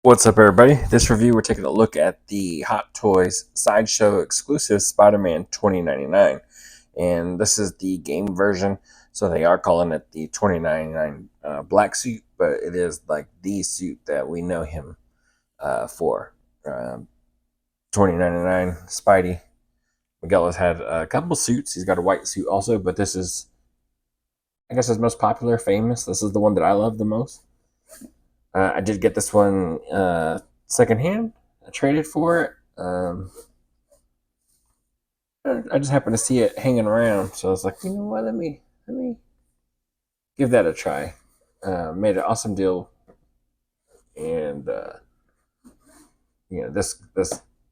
What's up, everybody? This review, we're taking a look at the Hot Toys Sideshow exclusive Spider-Man 2099. And this is the game version, so they are calling it the 2099 black suit, but it is like the suit that we know him for. 2099 Spidey. Miguel has had a couple suits. He's got a white suit also, but this is, I guess, his most popular, famous. This is the one that I love the most. I did get this one secondhand. I traded for it. I just happened to see it hanging around, so I was like, you know what? Let me give that a try. Made an awesome deal, and this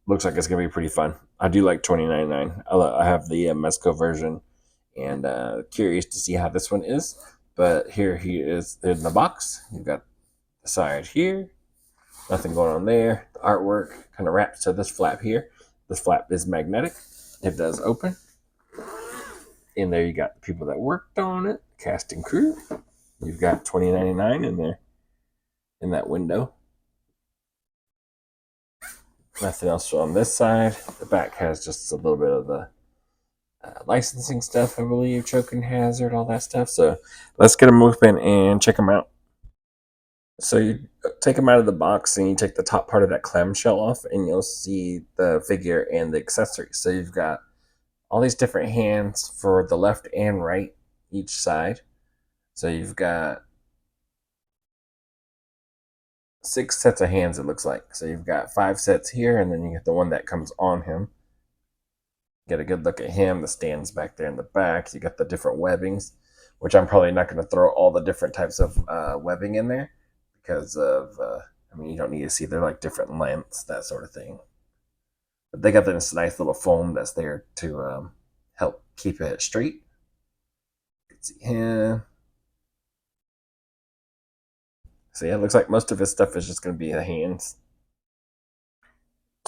looks like it's gonna be pretty fun. I do like 2099. I have the Mezco version, and curious to see how this one is. But here he is in the box. You've got the side here. Nothing going on there. The artwork kind of wraps to this flap here. This flap is magnetic. It does open. In there you got the people that worked on it, cast and crew. You've got 2099 in there, in that window. Nothing else on this side. The back has just a little bit of the licensing stuff, I believe, choking hazard, all that stuff. So let's get them open and check them out. So you take them out of the box and you take the top part of that clamshell off and you'll see the figure and the accessories. So you've got all these different hands for the left and right each side. So you've got 6 sets of hands, it looks like. So you've got 5 sets here, and then you get the one that comes on him. Get a good look at him. The stands back there in the back. You got the different webbings, which I'm probably not going to throw all the different types of webbing in there because of, you don't need to see. They're like different lengths, that sort of thing. But they got this nice little foam that's there to help keep it straight. You can see him. So yeah, it looks like most of his stuff is just going to be the hands.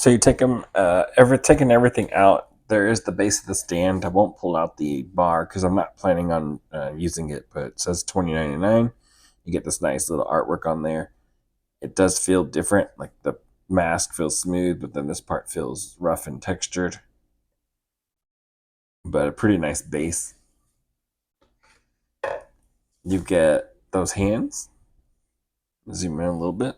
So you take them, taking everything out. There is the base of the stand. I won't pull out the bar because I'm not planning on using it, but it says 2099. You get this nice little artwork on there. It does feel different. Like the mask feels smooth, but then this part feels rough and textured. But a pretty nice base. You get those hands. Zoom in a little bit.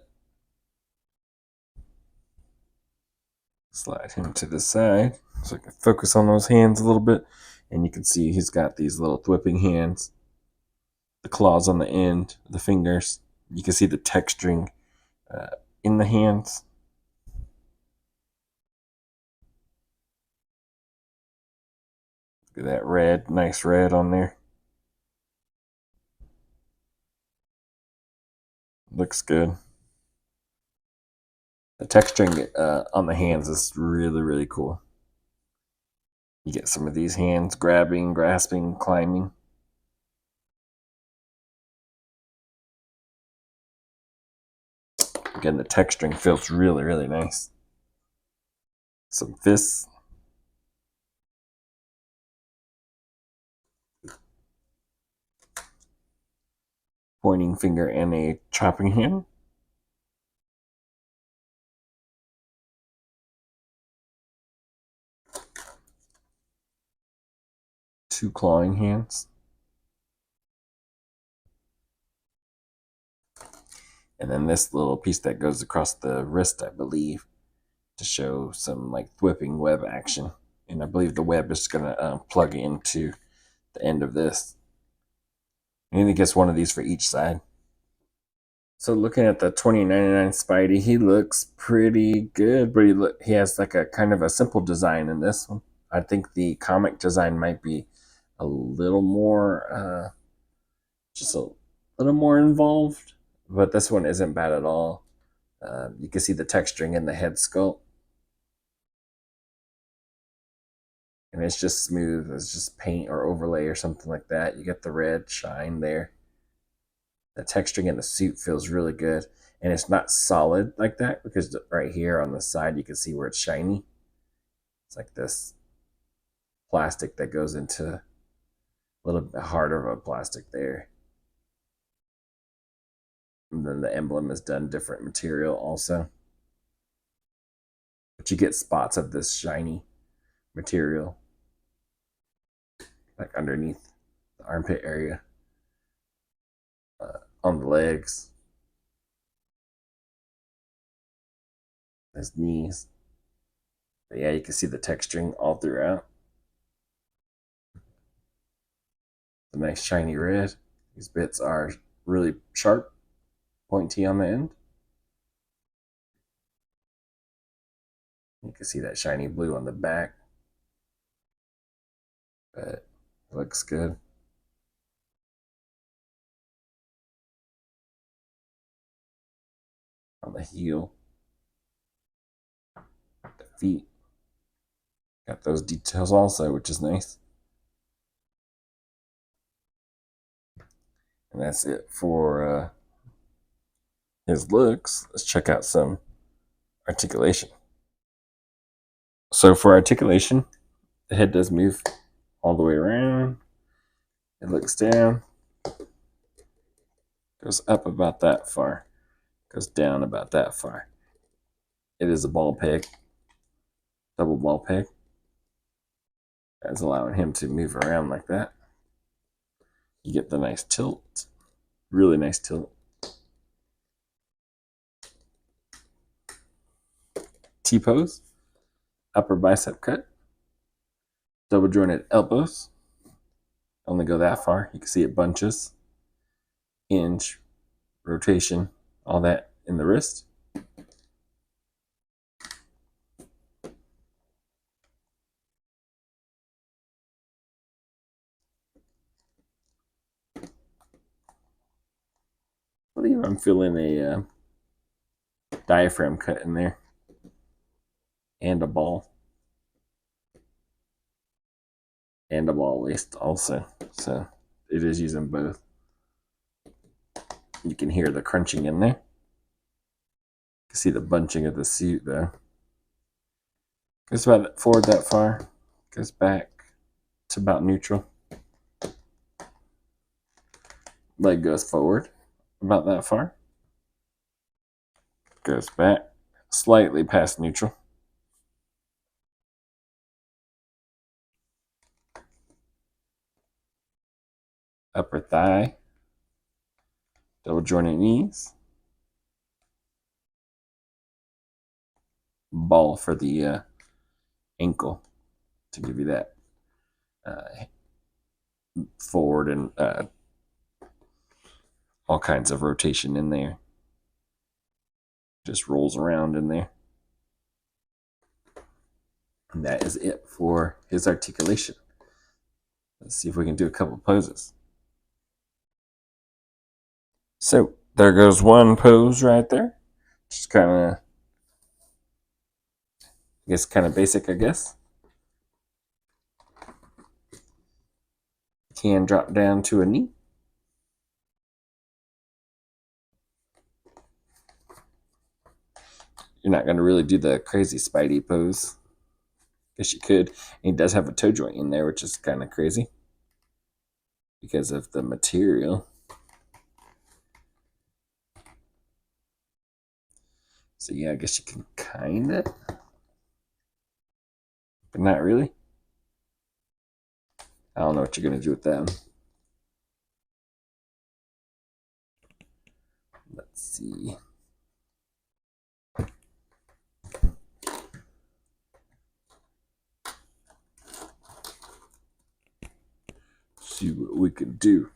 Slide him to the side so I can focus on those hands a little bit. And you can see he's got these little thwipping hands. The claws on the end, the fingers. You can see the texturing in the hands. Look at that red, nice red on there. Looks good. The texturing on the hands is really, really cool. You get some of these hands grabbing, grasping, climbing. Again, the texturing feels really, really nice. Some fists. Pointing finger and a chopping hand. Two clawing hands. And then this little piece that goes across the wrist, I believe, to show some like whipping web action. And I believe the web is going to plug into the end of this. And he gets one of these for each side. So looking at the 2099 Spidey, he looks pretty good, but he has like a kind of a simple design in this one. I think the comic design might be a little more, just a little more involved, but this one isn't bad at all. You can see the texturing in the head sculpt. And it's just smooth. It's just paint or overlay or something like that. You get the red shine there. The texturing in the suit feels really good. And it's not solid like that because right here on the side, you can see where it's shiny. It's like this plastic that goes into a little bit harder of a plastic there. And then the emblem is done different material also. But you get spots of this shiny material like underneath the armpit area, on the legs, his knees. But yeah, you can see the texturing all throughout. The nice shiny red. These bits are really sharp, pointy on the end. You can see that shiny blue on the back, but it looks good. On the heel, the feet, got those details also, which is nice. And that's it for his looks. Let's check out some articulation. So for articulation, the head does move all the way around. It looks down, goes up about that far, goes down about that far. It is a ball peg, double ball peg. That's allowing him to move around like that. You get the nice tilt, really nice tilt. T-pose, upper bicep cut, double jointed elbows. Only go that far. You can see it bunches, hinge, rotation, all that in the wrist. I believe I'm feeling a diaphragm cut in there and a ball waist also. So it is using both. You can hear the crunching in there. You can see the bunching of the suit though. Goes about forward that far, goes back to about neutral. Leg goes forward about that far, goes back slightly past neutral. Upper thigh, double jointed knees, ball for the ankle to give you that forward and all kinds of rotation in there. Just rolls around in there. And that is it for his articulation. Let's see if we can do a couple poses. So there goes one pose right there. Just kind of, I guess, kind of basic, I guess. Can drop down to a knee. You're not going to really do the crazy Spidey pose. Guess you could. And he does have a toe joint in there, which is kind of crazy because of the material. So yeah, I guess you can kind of, but not really. I don't know what you're going to do with them. Let's see. See what we can do.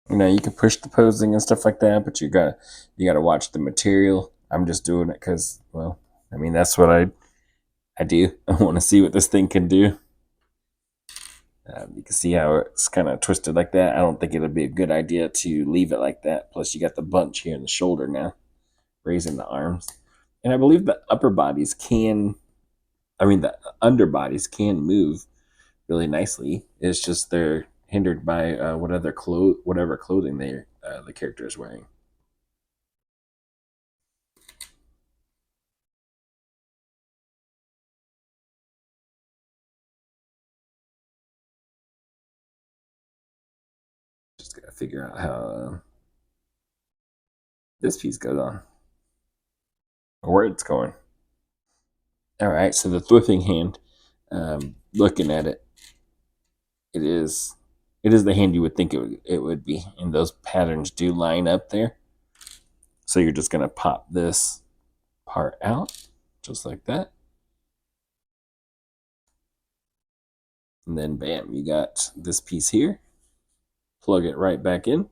You know, you can push the posing and stuff like that, but you gotta watch the material. I'm just doing it because, well, I mean that's what I do. I want to see what this thing can do. You can see how it's kind of twisted like that. I don't think it'll be a good idea to leave it like that. Plus, you got the bunch here in the shoulder now, raising the arms, and I believe the upper bodies can. I mean, the underbodies can move really nicely. It's just they're hindered by whatever clothing the character is wearing. Just gotta figure out how this piece goes on, or where it's going. All right, so the thwipping hand, looking at it, it is the hand you would think it would be, and those patterns do line up there. So you're just gonna pop this part out, just like that. And then bam, you got this piece here. Plug it right back in.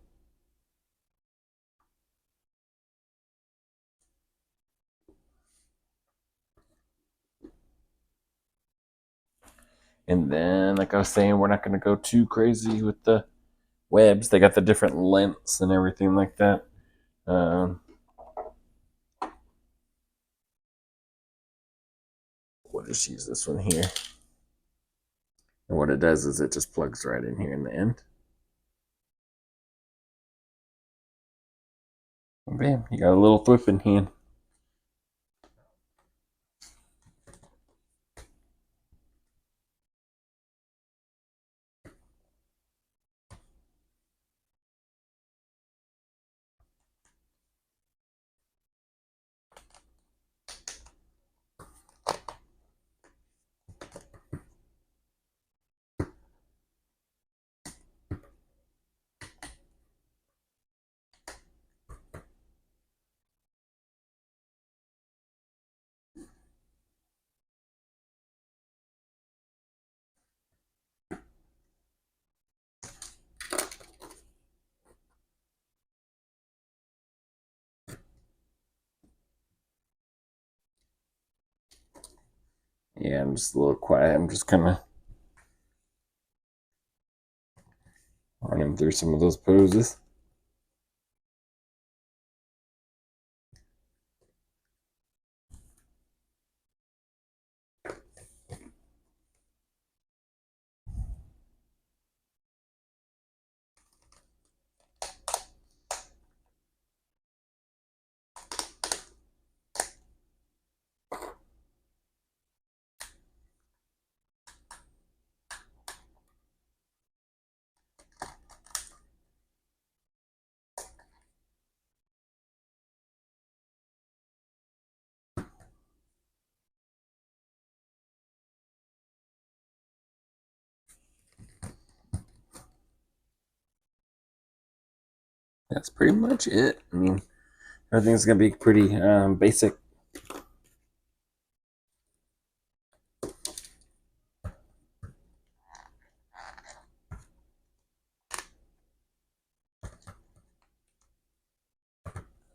And then, like I was saying, we're not going to go too crazy with the webs. They got the different lengths and everything like that. We'll just use this one here. And what it does is it just plugs right in here in the end. And bam, you got a little thwipping hand. Yeah, I'm just a little quiet. I'm just kind of running through some of those poses. That's pretty much it. I mean, everything's going to be pretty basic.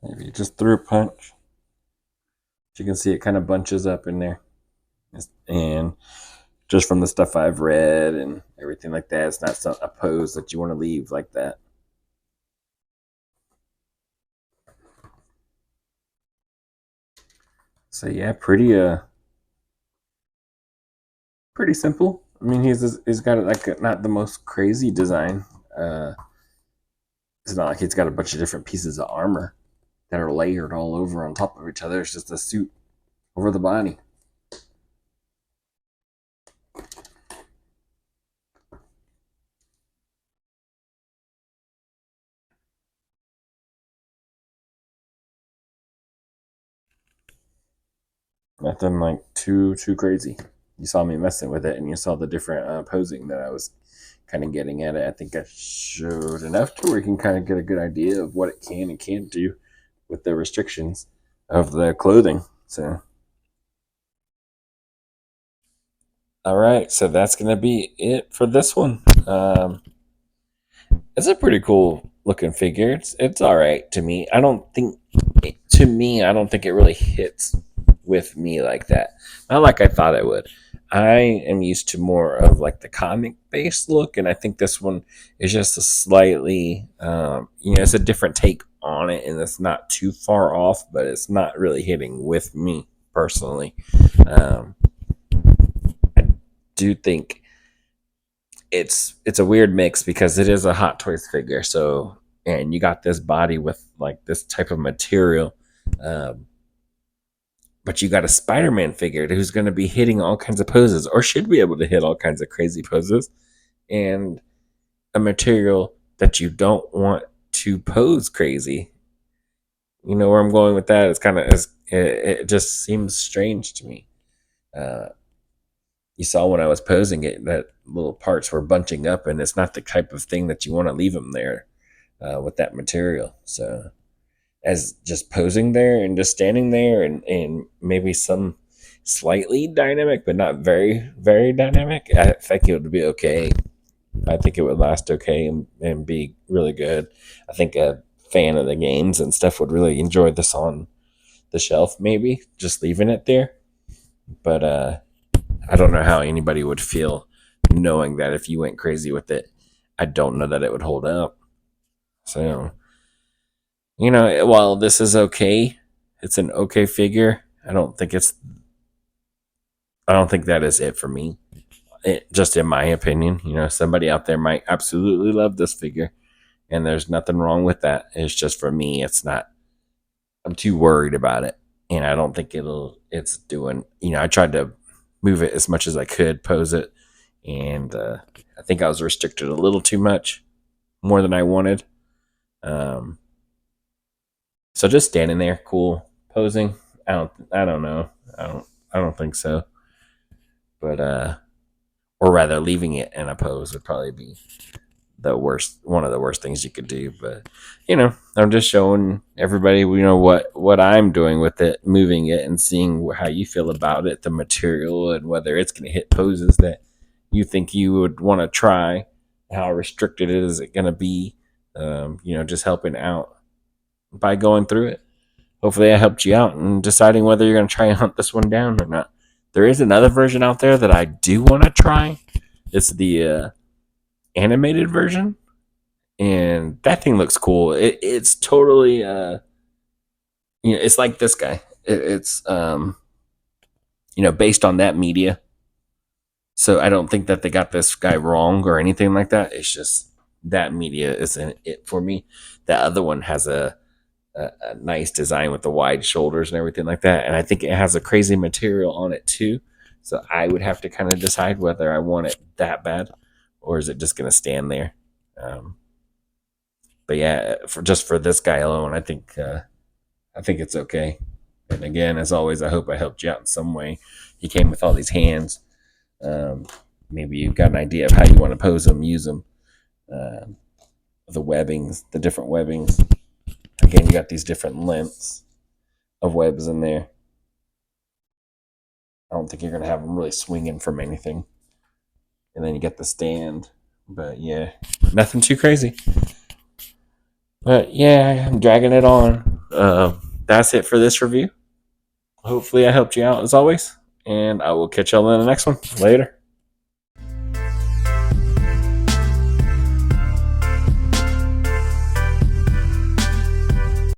Maybe just through a punch. You can see it kind of bunches up in there. And just from the stuff I've read and everything like that, it's not a pose that you want to leave like that. So yeah, pretty simple. I mean, he's got like not the most crazy design. It's not like he's got a bunch of different pieces of armor that are layered all over on top of each other. It's just a suit over the body. Nothing like too crazy. You saw me messing with it, and you saw the different posing that I was kind of getting at it. I think I showed enough to where you can kind of get a good idea of what it can and can't do with the restrictions of the clothing. So, all right, so that's gonna be it for this one. It's a pretty cool looking figure. It's all right to me. I don't think I don't think it really hits with me like that. Not like I thought it would. I am used to more of like the comic based look, and I think this one is just a slightly, it's a different take on it, and it's not too far off, but it's not really hitting with me personally. Um, I do think it's a weird mix because it is a Hot Toys figure, so and you got this body with like this type of material. Um, but you got a Spider-Man figure who's going to be hitting all kinds of poses or should be able to hit all kinds of crazy poses, and a material that you don't want to pose crazy. You know where I'm going with that? It's kind of it just seems strange to me. Uh, you saw when I was posing it that little parts were bunching up, and it's not the type of thing that you want to leave them there with that material. So as just posing there and just standing there and maybe some slightly dynamic, but not very dynamic, I think it would be okay. I think it would last okay and be really good. I think a fan of the games and stuff would really enjoy this on the shelf, maybe just leaving it there. But I don't know how anybody would feel knowing that if you went crazy with it. I don't know that it would hold up. So, while this is okay, it's an okay figure. I don't think that is it for me. Just in my opinion, somebody out there might absolutely love this figure, and there's nothing wrong with that. It's just for me, it's not. I'm too worried about it, and I don't think it's doing. I tried to move it as much as I could, pose it, and I think I was restricted a little too much, more than I wanted. Um, so just standing there, cool, posing. I don't know. I don't think so. But or rather, leaving it in a pose would probably be one of the worst things you could do. But I'm just showing everybody what I'm doing with it, moving it, and seeing how you feel about it, the material, and whether it's going to hit poses that you think you would want to try. How restricted is it going to be? Just helping out by going through it. Hopefully, I helped you out in deciding whether you're going to try and hunt this one down or not. There is another version out there that I do want to try. It's the animated version, and that thing looks cool. It's totally it's like this guy. It's based on that media. So I don't think that they got this guy wrong or anything like that. It's just that media isn't it for me. That other one has a nice design with the wide shoulders and everything like that, and I think it has a crazy material on it too. So I would have to kind of decide whether I want it that bad, or is it just going to stand there. Um, but yeah, for this guy alone, I think it's okay. And again, as always, I hope I helped you out in some way. You came with all these hands. Um, Maybe you've got an idea of how you want to pose them, use them. Um, the webbings, the different webbings. Again, you got these different lengths of webs in there. I don't think you're going to have them really swinging from anything. And then you get the stand. But yeah, nothing too crazy. But yeah, I'm dragging it on. That's it for this review. Hopefully, I helped you out as always. And I will catch y'all in the next one. Later.